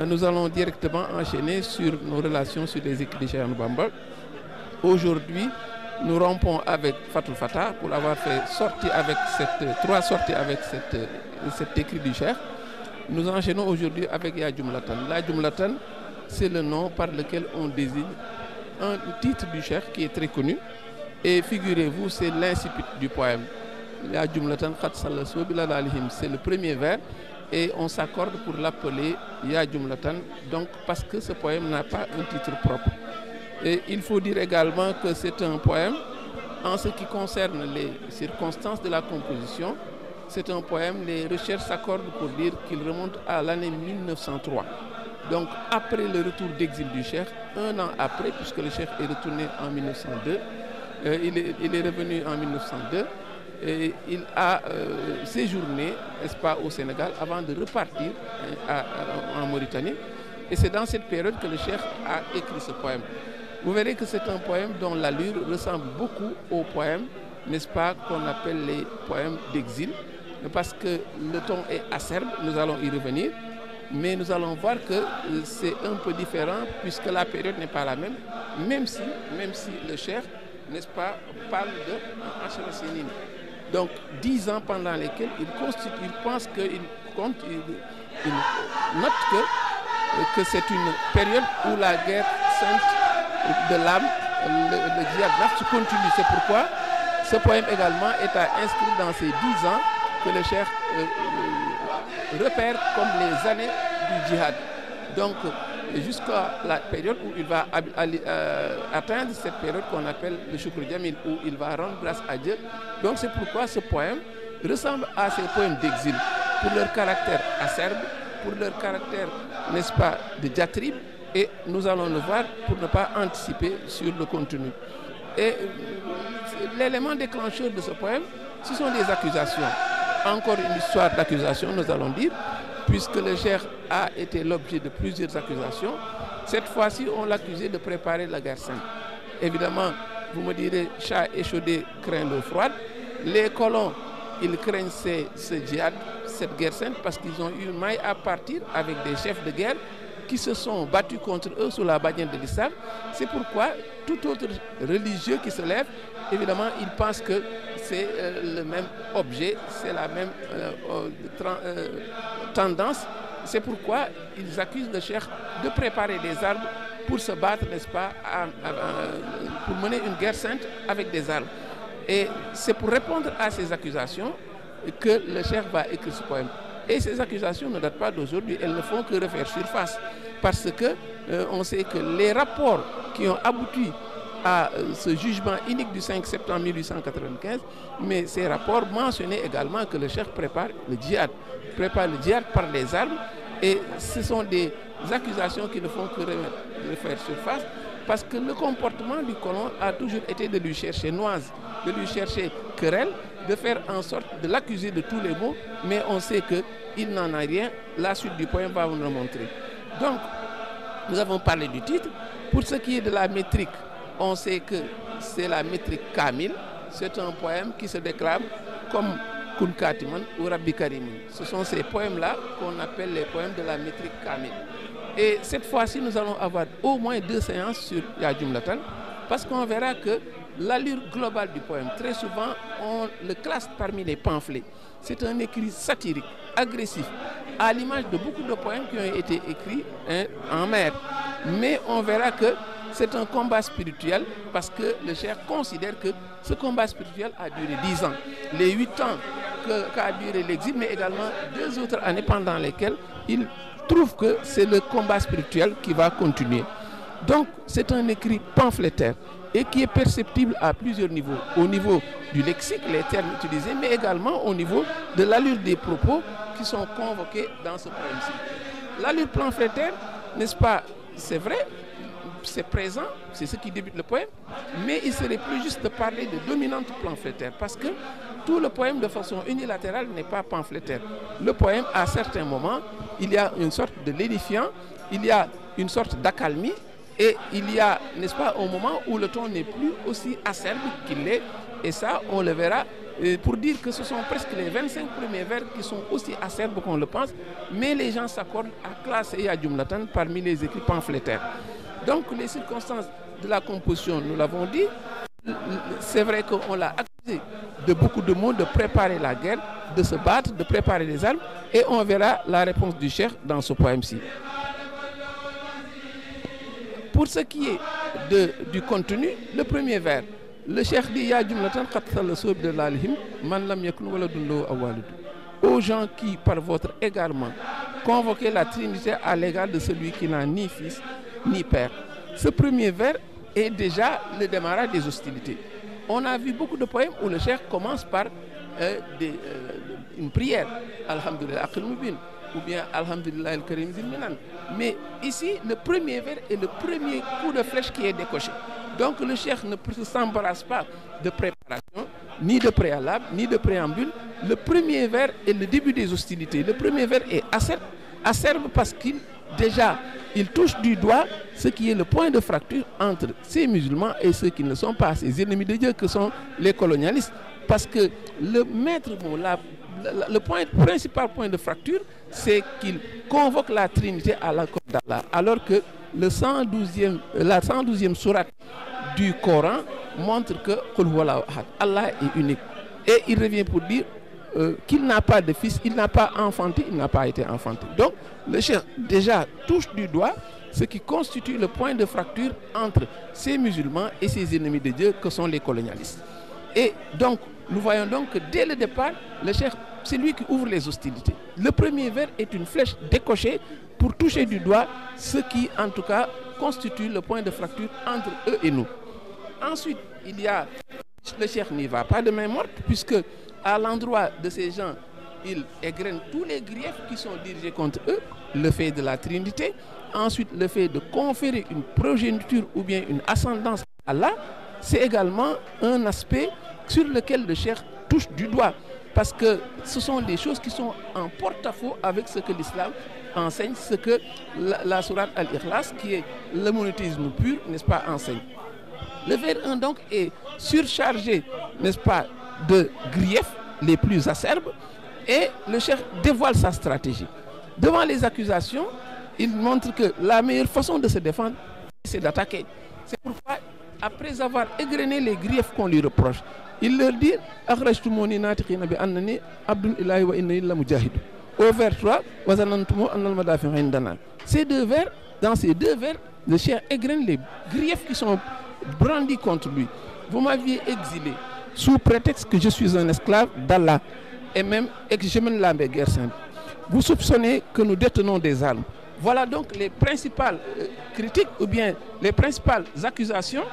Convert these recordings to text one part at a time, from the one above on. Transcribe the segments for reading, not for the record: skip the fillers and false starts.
nous allons directement enchaîner sur nos relations sur les écrits de Cheikh Ahmadou Bamba. Aujourd'hui, nous rompons avec Fatul Fatah pour avoir fait trois sorties avec cet écrit du Cheikh. Nous enchaînons aujourd'hui avec Ya Jumlatan. La Jumlatan, c'est le nom par lequel on désigne un titre du Cheikh qui est très connu. Et figurez-vous, c'est l'incipit du poème. Ya Jumlatan Khat Sallasu Bilal Alihim, c'est le premier vers. Et on s'accorde pour l'appeler Ya Jumlatan, donc parce que ce poème n'a pas un titre propre. Et il faut dire également que c'est un poème, en ce qui concerne les circonstances de la composition, c'est un poème, les recherches s'accordent pour dire qu'il remonte à l'année 1903. Donc après le retour d'exil du Cheikh, un an après, puisque le Cheikh est retourné en 1902, il est revenu en 1902, et il a séjourné, n'est-ce pas, au Sénégal avant de repartir en Mauritanie. Et c'est dans cette période que le Cheikh a écrit ce poème. Vous verrez que c'est un poème dont l'allure ressemble beaucoup aux poèmes, n'est-ce pas, qu'on appelle les poèmes d'exil, parce que le ton est acerbe, nous allons y revenir, mais nous allons voir que c'est un peu différent puisque la période n'est pas la même si le Cheikh, n'est-ce pas, parle de Ashara Sinin. Donc 10 ans pendant lesquels il pense qu'il compte, il note que c'est une période où la guerre sainte de l'âme, le djihad nafs continue. C'est pourquoi ce poème également est inscrit dans ces 10 ans que le Cheikh repère comme les années du djihad. Donc jusqu'à la période où il va atteindre cette période qu'on appelle le Shukr Jamil, où il va rendre grâce à Dieu. Donc c'est pourquoi ce poème ressemble à ces poèmes d'exil, pour leur caractère acerbe, pour leur caractère, n'est-ce pas, de diatribe, et nous allons le voir pour ne pas anticiper sur le contenu. Et l'élément déclencheur de ce poème, ce sont des accusations. Encore une histoire d'accusation, nous allons dire, puisque le Cheikh a été l'objet de plusieurs accusations. Cette fois-ci, on l'accusait de préparer la guerre sainte. Évidemment, vous me direz, chat échaudé craint l'eau froide. Les colons, ils craignent ce djihad, cette guerre sainte, parce qu'ils ont eu maille à partir avec des chefs de guerre qui se sont battus contre eux sous la bannière de l'islam. C'est pourquoi tout autre religieux qui se lève, évidemment, il pense que c'est le même objet, c'est la même tendance. C'est pourquoi ils accusent le Cheikh de préparer des armes pour se battre, n'est-ce pas, pour mener une guerre sainte avec des armes. Et c'est pour répondre à ces accusations que le Cheikh va écrire ce poème. Et ces accusations ne datent pas d'aujourd'hui, elles ne font que refaire surface. Parce que on sait que les rapports qui ont abouti à ce jugement unique du 5 septembre 1895, mais ces rapports mentionnaient également que le Cheikh prépare le djihad par les armes, et ce sont des accusations qui ne font que refaire surface, parce que le comportement du colon a toujours été de lui chercher noise, de lui chercher querelle, de faire en sorte de l'accuser de tous les maux, mais on sait qu'il n'en a rien. La suite du poème va vous le montrer. Donc, nous avons parlé du titre. Pour ce qui est de la métrique, on sait que c'est la métrique Kamil. C'est un poème qui se déclame comme Kun Katiman ou Rabbi Karimin. Ce sont ces poèmes-là qu'on appelle les poèmes de la métrique Kamil. Et cette fois-ci, nous allons avoir au moins 2 séances sur Ya Jumlatan, parce qu'on verra que l'allure globale du poème, très souvent, on le classe parmi les pamphlets. C'est un écrit satirique, agressif, à l'image de beaucoup de poèmes qui ont été écrits en mer. Mais on verra que c'est un combat spirituel, parce que le Cheikh considère que ce combat spirituel a duré 10 ans. Les 8 ans qu'a duré l'exil, mais également 2 autres années pendant lesquelles il trouve que c'est le combat spirituel qui va continuer. Donc c'est un écrit pamphlétaire et qui est perceptible à plusieurs niveaux. Au niveau du lexique, les termes utilisés, mais également au niveau de l'allure des propos qui sont convoqués dans ce poème-ci. L'allure pamphlétaire, n'est-ce pas, c'est vrai, c'est présent, c'est ce qui débute le poème, mais il serait plus juste de parler de dominante pamphlétaire, parce que tout le poème de façon unilatérale n'est pas pamphlétaire. Le poème, à certains moments, il y a une sorte de lénifiant, il y a une sorte d'accalmie, et il y a, n'est-ce pas, un moment où le ton n'est plus aussi acerbe qu'il l'est, et ça, on le verra pour dire que ce sont presque les 25 premiers vers qui sont aussi acerbes qu'on le pense, mais les gens s'accordent à classer ya Jumlatan parmi les écrits pamphlétaires. Donc les circonstances de la composition, nous l'avons dit, c'est vrai qu'on l'a accusé de beaucoup de mots, de préparer la guerre, de se battre, de préparer les armes, et on verra la réponse du cheikh dans ce poème-ci. Pour ce qui est du contenu, le premier vers, le cheikh dit Ya jumlatan qad thallasu de lalihim man lam yakun waladun lahu awalid. Aux gens qui, par votre égarement, convoquez la Trinité à l'égard de celui qui n'a ni fils ni père. Ce premier vers est déjà le démarrage des hostilités. On a vu beaucoup de poèmes où le cheikh commence par une prière, Alhamdulillah Aqil Mubin, ou bien Alhamdulillah al-Karim Zilminan. Mais ici, le premier vers est le premier coup de flèche qui est décoché. Donc le cheikh ne s'embarrasse pas de préparation, ni de préalable, ni de préambule. Le premier vers est le début des hostilités. Le premier vers est acerbe parce qu'il touche du doigt ce qui est le point de fracture entre ces musulmans et ceux qui ne sont pas, ces ennemis de Dieu que sont les colonialistes. Parce que le maître mot, le principal point de fracture, c'est qu'il convoque la Trinité à l'accord d'Allah. Alors que la 112e sourate du Coran montre que Allah est unique. Et il revient pour dire qu'il n'a pas de fils, il n'a pas enfanté, il n'a pas été enfanté. Donc le cheikh déjà touche du doigt ce qui constitue le point de fracture entre ces musulmans et ces ennemis de Dieu que sont les colonialistes. Et donc nous voyons donc que dès le départ, le cheikh, c'est lui qui ouvre les hostilités. Le premier vers est une flèche décochée pour toucher du doigt ce qui en tout cas constitue le point de fracture entre eux et nous. Ensuite, le cheikh n'y va pas de main morte, puisque à l'endroit de ces gens, il égrène tous les griefs qui sont dirigés contre eux, le fait de la Trinité, ensuite le fait de conférer une progéniture ou bien une ascendance à Allah, c'est également un aspect sur lequel le cheikh touche du doigt, parce que ce sont des choses qui sont en porte-à-faux avec ce que l'islam enseigne, ce que la sourate Al-Ikhlas, qui est le monothéisme pur, n'est-ce pas, enseigne. Le vers 1 donc est surchargé, n'est-ce pas, de griefs les plus acerbes, et le cheikh dévoile sa stratégie. Devant les accusations, il montre que la meilleure façon de se défendre, c'est d'attaquer. C'est pourquoi, après avoir égrené les griefs qu'on lui reproche, il leur dit au vers 3, dans ces deux vers, le cheikh égrène les griefs qui sont brandis contre lui. Vous m'aviez exilé sous prétexte que je suis un esclave d'Allah et que je mène la guerre sainte. Vous soupçonnez que nous détenons des armes. Voilà donc les principales critiques ou bien les principales accusations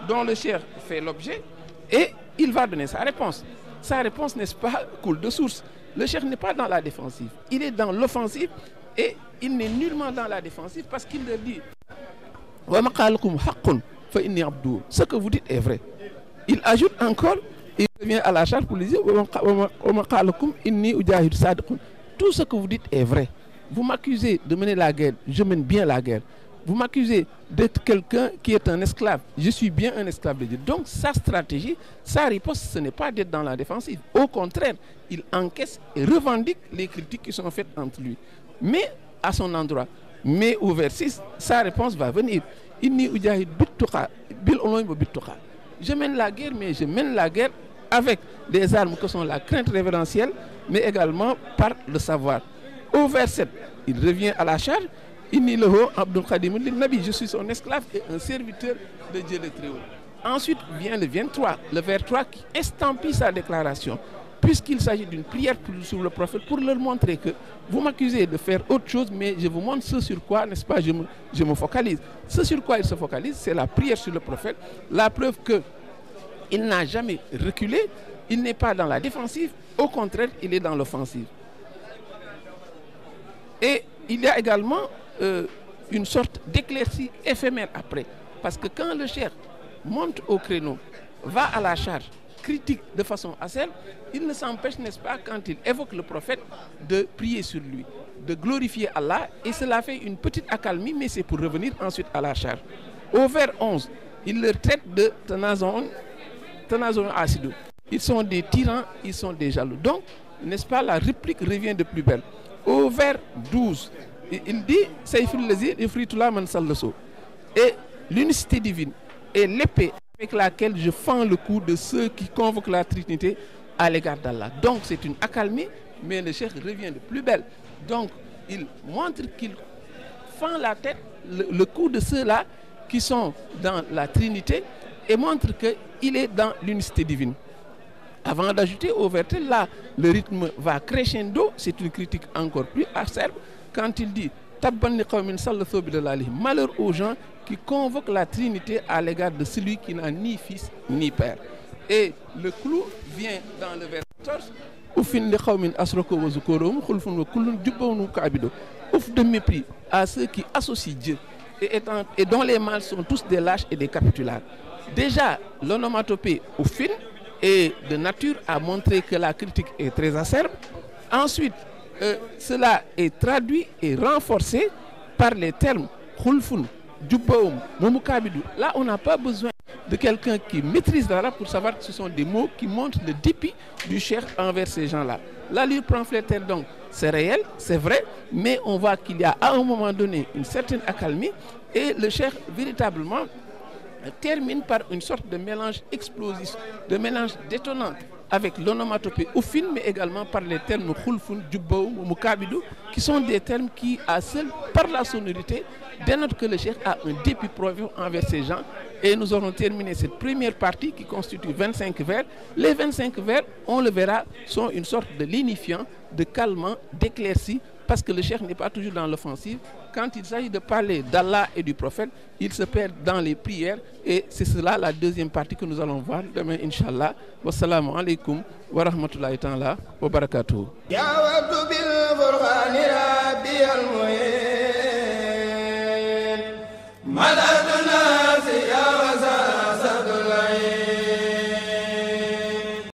dont le cheikh fait l'objet, et il va donner sa réponse. Sa réponse, n'est-ce pas, coule de source. Le cheikh n'est pas dans la défensive, il est dans l'offensive, et il n'est nullement dans la défensive parce qu'il leur dit ce que vous dites est vrai. Il ajoute encore, il revient à la charge pour lui dire tout ce que vous dites est vrai. Vous m'accusez de mener la guerre, je mène bien la guerre. Vous m'accusez d'être quelqu'un qui est un esclave, je suis bien un esclave de Dieu. Donc sa stratégie, sa riposte, ce n'est pas d'être dans la défensive. Au contraire, il encaisse et revendique les critiques qui sont faites entre lui. Mais à son endroit. Mais au vers 6, sa réponse va venir. Je mène la guerre, mais je mène la guerre avec des armes que sont la crainte révérentielle, mais également par le savoir. Au vers 7, il revient à la charge. Je suis son esclave et un serviteur de Dieu le Très-Haut. Ensuite vient le 23, le vers 3 qui estampille sa déclaration, puisqu'il s'agit d'une prière sur le prophète pour leur montrer que vous m'accusez de faire autre chose, mais je vous montre ce sur quoi, n'est-ce pas, je me focalise. Ce sur quoi il se focalise, c'est la prière sur le prophète, la preuve qu'il n'a jamais reculé, il n'est pas dans la défensive, au contraire, il est dans l'offensive. Et il y a également une sorte d'éclaircie éphémère après. Parce que quand le cheikh monte au créneau, va à la charge, critique de façon acerbe, il ne s'empêche, n'est-ce pas, quand il évoque le prophète, de prier sur lui, de glorifier Allah, et cela fait une petite accalmie, mais c'est pour revenir ensuite à la charge. Au vers 11, il leur traite de Tanazon Asidou. ils sont des tyrans, ils sont des jaloux. Donc, n'est-ce pas, la réplique revient de plus belle. Au vers 12, il dit Sayful Lazi Ifritullah man sallaso. Et l'unicité divine est l'épée avec laquelle je fends le cou de ceux qui convoquent la Trinité à l'égard d'Allah. Donc, c'est une accalmie, mais le cheikh revient de plus belle. Donc, il montre qu'il fend la tête, le cou de ceux-là qui sont dans la Trinité et montre qu'il est dans l'unicité divine. Avant d'ajouter au verset, là, le rythme va crescendo, c'est une critique encore plus acerbe, quand il dit malheur aux gens qui convoquent la Trinité à l'égard de celui qui n'a ni fils ni père. Et le clou vient dans le verset 14. Ouf de mépris à ceux qui associent Dieu et dont les mâles sont tous des lâches et des capitulaires. Déjà, l'onomatopée oufin est de nature à montrer que la critique est très acerbe. Ensuite, cela est traduit et renforcé par les termes khulfun, djubaoum, momukabidou. Là, on n'a pas besoin de quelqu'un qui maîtrise l'arabe pour savoir que ce sont des mots qui montrent le dépit du cheikh envers ces gens-là. L'allure pamphlétaire, donc, c'est réel, c'est vrai, mais on voit qu'il y a à un moment donné une certaine accalmie et le cheikh véritablement termine par une sorte de mélange explosif, de mélange détonnant avec l'onomatopée oufine, mais également par les termes khulfun, djubbaoum, mukabidou, qui sont des termes qui, à seul, par la sonorité, dénotent que le cheikh a un dépit profond envers ces gens. Et nous aurons terminé cette première partie qui constitue 25 vers. Les 25 vers, on le verra, sont une sorte de lénifiant, de calmant, d'éclairci, parce que le cheikh n'est pas toujours dans l'offensive. Quand il s'agit de parler d'Allah et du prophète, il se perd dans les prières. Et c'est cela la deuxième partie que nous allons voir demain, Inch'Allah. Wassalamu alaikum wa rahmatullahi ta'ala wa barakatuhu.